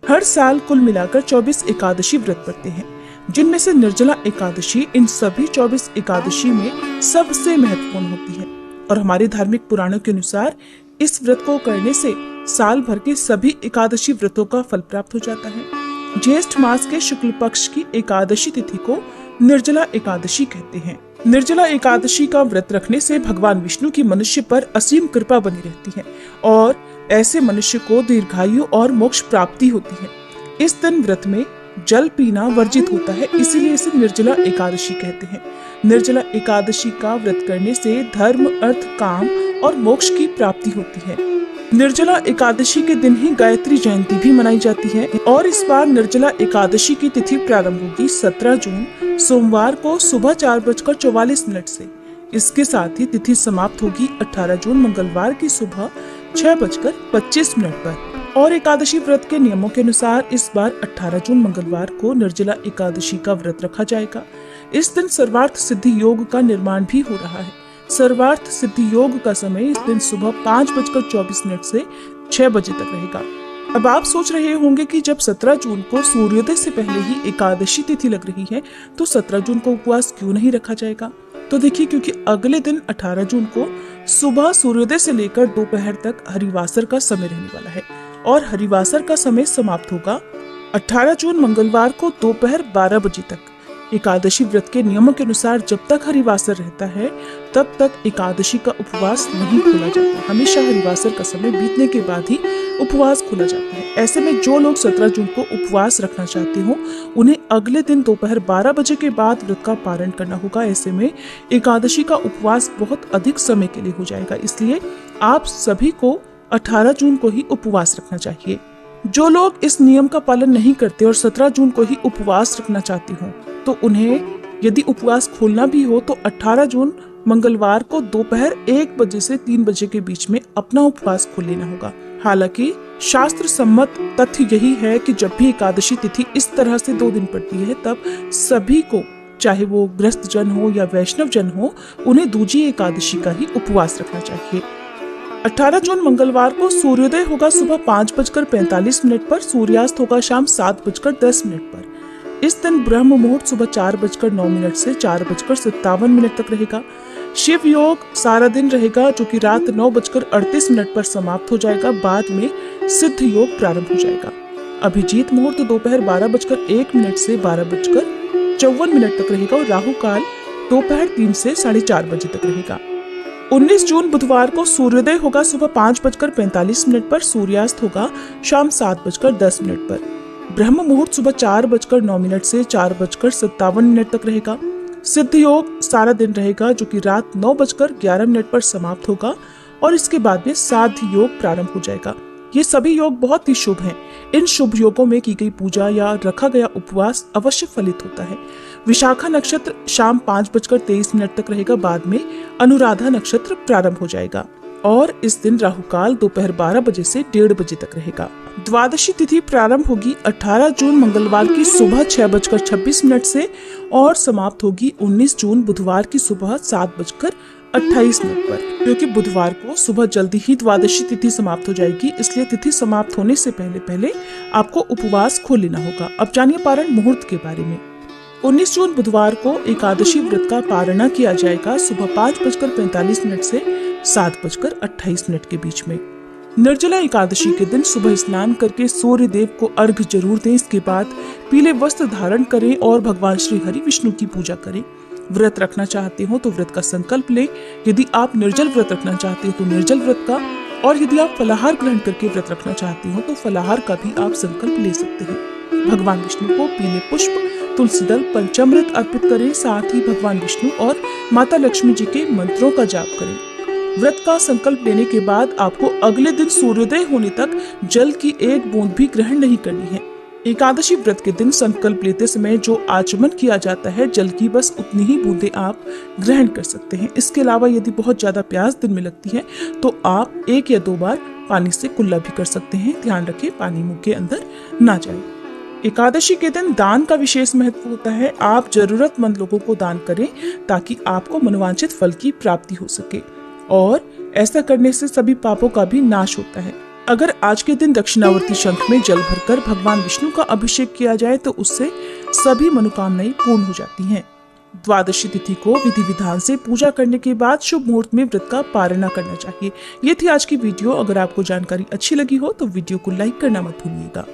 हर साल कुल मिलाकर 24 एकादशी व्रत पड़ते हैं, जिनमें से निर्जला एकादशी इन सभी 24 एकादशी में सबसे महत्वपूर्ण होती है। और हमारे धार्मिक पुराणों के अनुसार इस व्रत को करने से साल भर के सभी एकादशी व्रतों का फल प्राप्त हो जाता है। ज्येष्ठ मास के शुक्ल पक्ष की एकादशी तिथि को निर्जला एकादशी कहते हैं। निर्जला एकादशी का व्रत रखने से भगवान विष्णु की मनुष्य पर असीम कृपा बनी रहती है और ऐसे मनुष्य को दीर्घायु और मोक्ष प्राप्ति होती है। इस दिन व्रत में जल पीना वर्जित होता है, इसीलिए इसे निर्जला एकादशी कहते हैं। निर्जला एकादशी का व्रत करने से धर्म, अर्थ, काम और मोक्ष की प्राप्ति होती है। निर्जला एकादशी के दिन ही गायत्री जयंती भी मनाई जाती है और इस बार निर्जला एकादशी की तिथि प्रारंभ होगी 17 जून सोमवार को सुबह 4:44 से। इसके साथ ही तिथि समाप्त होगी 18 जून मंगलवार की सुबह 6:25 पर। और एकादशी व्रत के नियमों के अनुसार इस बार 18 जून मंगलवार को निर्जला एकादशी का व्रत रखा जाएगा। इस दिन सर्वार्थ सिद्धि योग का निर्माण भी हो रहा है। सर्वार्थ सिद्धि योग का समय इस दिन सुबह 5:24 से 6 बजे तक रहेगा। अब आप सोच रहे होंगे कि जब 17 जून को सूर्योदय से पहले ही एकादशी तिथि लग रही है तो 17 जून को उपवास क्यों नहीं रखा जाएगा। तो देखिए, क्योंकि अगले दिन 18 जून को सुबह सूर्योदय से लेकर दोपहर तक हरिवासर का समय रहने वाला है और हरिवासर का समय समाप्त होगा 18 जून मंगलवार को दोपहर 12 बजे तक। एकादशी व्रत के नियमों के अनुसार जब तक हरिवासर रहता है तब तक एकादशी का उपवास नहीं खोला जाता। हमेशा हरिवासर का समय बीतने के बाद ही उपवास खोला जाता है। ऐसे में जो लोग 17 जून को उपवास रखना चाहते हो उन्हें अगले दिन दोपहर 12 बजे के बाद व्रत का पारण करना होगा। ऐसे में एकादशी का उपवास बहुत अधिक समय के लिए हो जाएगा, इसलिए आप सभी को 18 जून को ही उपवास रखना चाहिए। जो लोग इस नियम का पालन नहीं करते और 17 जून को ही उपवास रखना चाहती हो तो उन्हें यदि उपवास खोलना भी हो तो 18 जून मंगलवार को दोपहर 1 बजे से 3 बजे के बीच में अपना उपवास खोल लेना होगा। हालांकि शास्त्र सम्मत तथ्य यही है कि जब भी एकादशी तिथि इस तरह से 2 दिन पड़ती है तब सभी को, चाहे वो गृहस्थ जन हो या वैष्णव जन हो, उन्हें दूजी एकादशी का ही उपवास रखना चाहिए। 18 जून मंगलवार को सूर्योदय होगा सुबह 5:45 पर, सूर्यास्त होगा शाम 7:10 पर। इस दिन ब्रह्म मुहूर्त सुबह 4:09 से 4:57 तक रहेगा। शिव योग सारा दिन रहेगा जो कि रात 9:38 पर समाप्त हो जाएगा। बाद में सिद्ध योग प्रारंभ हो जाएगा। अभिजीत मुहूर्त दोपहर 12:01 से 12:54 तक रहेगा और राहु काल दोपहर 3 से 4:30 बजे तक रहेगा। 19 जून बुधवार को सूर्योदय होगा सुबह 5:45 पर, सूर्यास्त होगा शाम 7:10 पर। ब्रह्म मुहूर्त सुबह 4:09 से 4:57 तक रहेगा। सिद्ध योग सारा दिन रहेगा जो कि रात 9:11 पर समाप्त होगा और इसके बाद में साध्य योग प्रारंभ हो जाएगा। ये सभी योग बहुत ही शुभ हैं। इन शुभ योगों में की गई पूजा या रखा गया उपवास अवश्य फलित होता है। विशाखा नक्षत्र शाम 5:23 तक रहेगा। बाद में अनुराधा नक्षत्र प्रारंभ हो जाएगा और इस दिन राहु काल दोपहर 12 बजे से 1:30 बजे तक रहेगा। द्वादशी तिथि प्रारंभ होगी 18 जून मंगलवार की सुबह 6:26 से और समाप्त होगी 19 जून बुधवार की सुबह 7:28 पर। क्योंकि बुधवार को सुबह जल्दी ही द्वादशी तिथि समाप्त हो जाएगी, इसलिए तिथि समाप्त होने से पहले आपको उपवास खोल लेना होगा। अब जानिए पारण मुहूर्त के बारे में। 19 जून बुधवार को एकादशी व्रत का पारणा किया जाएगा सुबह 5:45 से 7:28 के बीच में। निर्जला एकादशी के दिन सुबह स्नान करके सूर्य देव को अर्घ्य जरूर दें। इसके बाद पीले वस्त्र धारण करें और भगवान श्री हरि विष्णु की पूजा करें। व्रत रखना चाहते हो तो व्रत का संकल्प लें। यदि आप निर्जल व्रत रखना चाहते हो तो निर्जल व्रत का, और यदि आप फलाहार ग्रहण करके व्रत रखना चाहते हो तो फलाहार का भी आप संकल्प ले सकते हैं। भगवान विष्णु को पीले पुष्प, तुलसी दल, पंचामृत अर्पित करें। साथ ही भगवान विष्णु और माता लक्ष्मी जी के मंत्रों का जाप करें। व्रत का संकल्प लेने के बाद आपको अगले दिन सूर्योदय होने तक जल की एक बूंद भी ग्रहण नहीं करनी है। एकादशी व्रत के दिन संकल्प लेते समय जो आचमन किया जाता है, जल की बस उतनी ही बूंदें आप ग्रहण कर सकते हैं। इसके अलावा यदि बहुत ज्यादा प्यास दिन में लगती है तो आप 1 या 2 बार पानी से कुल्ला भी कर सकते हैं। ध्यान रखें पानी मुंह के अंदर ना जाए। एकादशी के दिन दान का विशेष महत्व होता है। आप जरूरतमंद लोगों को दान करें ताकि आपको मनोवांछित फल की प्राप्ति हो सके और ऐसा करने से सभी पापों का भी नाश होता है। अगर आज के दिन दक्षिणावर्ती शंख में जल भरकर भगवान विष्णु का अभिषेक किया जाए तो उससे सभी मनोकामनाएं पूर्ण हो जाती हैं। द्वादशी तिथि को विधि विधान से पूजा करने के बाद शुभ मुहूर्त में व्रत का पारण करना चाहिए। ये थी आज की वीडियो। अगर आपको जानकारी अच्छी लगी हो तो वीडियो को लाइक करना मत भूलिएगा।